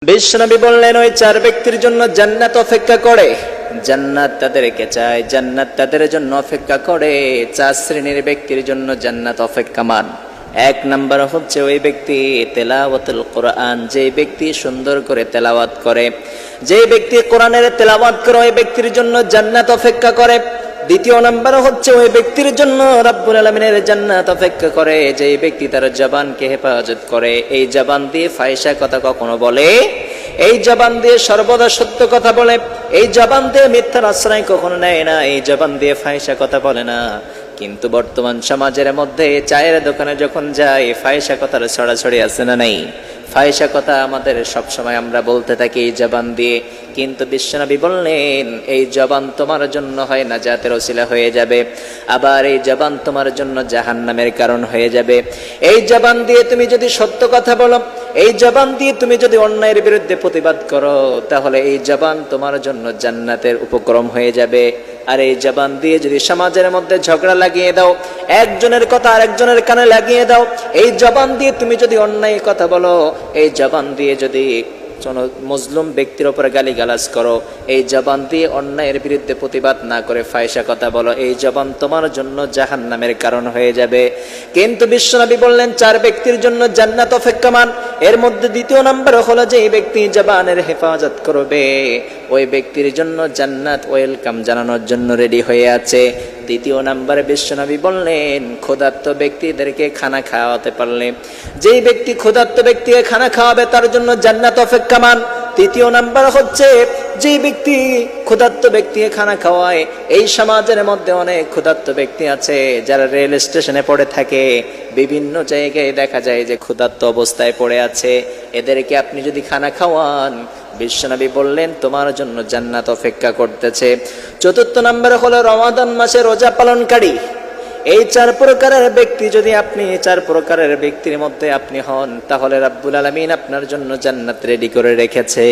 বিশ্বনবী বললেন, ওই চার ব্যক্তির জন্য জান্নাত অপেক্ষা করে। জান্নাত তাদেরকে চায়, জান্নাত তাদের জন্য অপেক্ষা করে। চার শ্রেণীর ব্যক্তির জন্য জান্নাত অপেক্ষামান। এক নাম্বার হচ্ছে ওই ব্যক্তি তেলাওয়াতুল কোরআন, যে ব্যক্তি সুন্দর করে তেলাওয়াত করে, যে ব্যক্তি কোরআনের তেলাওয়াত করে, ওই ব্যক্তির জন্য জান্নাত অপেক্ষা করে। দ্বিতীয় নাম্বার হচ্ছে ওই ব্যক্তির জন্য রব্বুল আলামিনের জান্নাত অপেক্ষা করে, যে ব্যক্তি তার জবানকে হেফাজত করে। এই জবান দিয়ে ফাহিশা কথা কখনো বলে, এই জবান দিয়ে সর্বদা সত্য কথা বলে, এই জবান দিয়ে মিথ্যার আশ্রয় কখনো নেয় না, এই জবান দিয়ে ফাহিশা কথা বলে না। কিন্তু বর্তমান সমাজের মধ্যে চায়ের দোকানে যখন যাই, ফাহিশা কথার ছড়াছড়ি আছে না নাই? ফাহিশা কথা আমাদের সবসময় আমরা বলতে থাকি এই জবান দিয়ে। কিন্তু বিশ্বনবী বললেন, এই জবান তোমার জন্য হয় নাজাতের ওসিলা হয়ে যাবে, আবার এই জবান তোমার জন্য জাহান্নামের কারণ হয়ে যাবে। এই জবান দিয়ে তুমি যদি সত্য কথা বলো, এই জবান দিয়ে তুমি যদি অন্যায়ের বিরুদ্ধে প্রতিবাদ করো, তাহলে এই জবান তোমার জন্য জান্নাতের উপক্রম হয়ে যাবে। আর এই জবান দিয়ে যদি সমাজের মধ্যে ঝগড়া লাগিয়ে দাও, একজনের কথা আরেকজনের কানে লাগিয়ে দাও, এই জবান দিয়ে তুমি যদি অন্যায় কথা বলো, এই জবান দিয়ে যদি মজলুম ব্যক্তির উপরে গালিগালাজ করো, এই জবান দিয়ে অন্যায়ের বিরুদ্ধে প্রতিবাদ না করে ফাহিশা কথা বলো, এই জবান তোমার জন্য জাহান্নামের কারণ হয়ে যাবে। কিন্তু বিশ্বনবী বললেন, চার ব্যক্তির জন্য জান্নাত অপেক্ষমান। এর মধ্যে দ্বিতীয় নাম্বার হলো যে এই ব্যক্তি জবানের হেফাজত করবে, ওই ব্যক্তির জন্য জান্নাত ওয়েলকাম জানানোর জন্য রেডি হয়ে আছে। দ্বিতীয় নাম্বারে বিশ্বনবী বললেন, ক্ষুধার্ত ব্যক্তিদেরকে খানা খাওয়াতে পারলে, যেই ব্যক্তি ক্ষুধার্ত ব্যক্তিকে খানা খাওয়াবে তার জন্য জান্নাত অপেক্ষামান। তৃতীয় নাম্বার হচ্ছে যে ব্যক্তি ক্ষুধার্ত ব্যক্তিকে খানা খাওয়ায়। এই সমাজের মধ্যে অনেক ক্ষুধার্ত ব্যক্তি আছে যারা রেল স্টেশনে পড়ে থাকে, বিভিন্ন জায়গায় দেখা যায় যে ক্ষুধার্ত অবস্থায় পড়ে আছে। এদেরকে আপনি যদি খানা খাওয়ান, বিশ্বনবী বললেন তোমার জন্য জান্নাত অপেক্ষা করতেছে। চতুর্থ নম্বরে হলো রমাদান মাসে রোজা পালনকারী। এই চার প্রকারের ব্যক্তি যদি আপনি চার প্রকারের ব্যক্তির মধ্যে আপনি হন, তাহলে রাব্বুল আলামিন আপনার জন্য জান্নাত রেডি করে রেখেছে।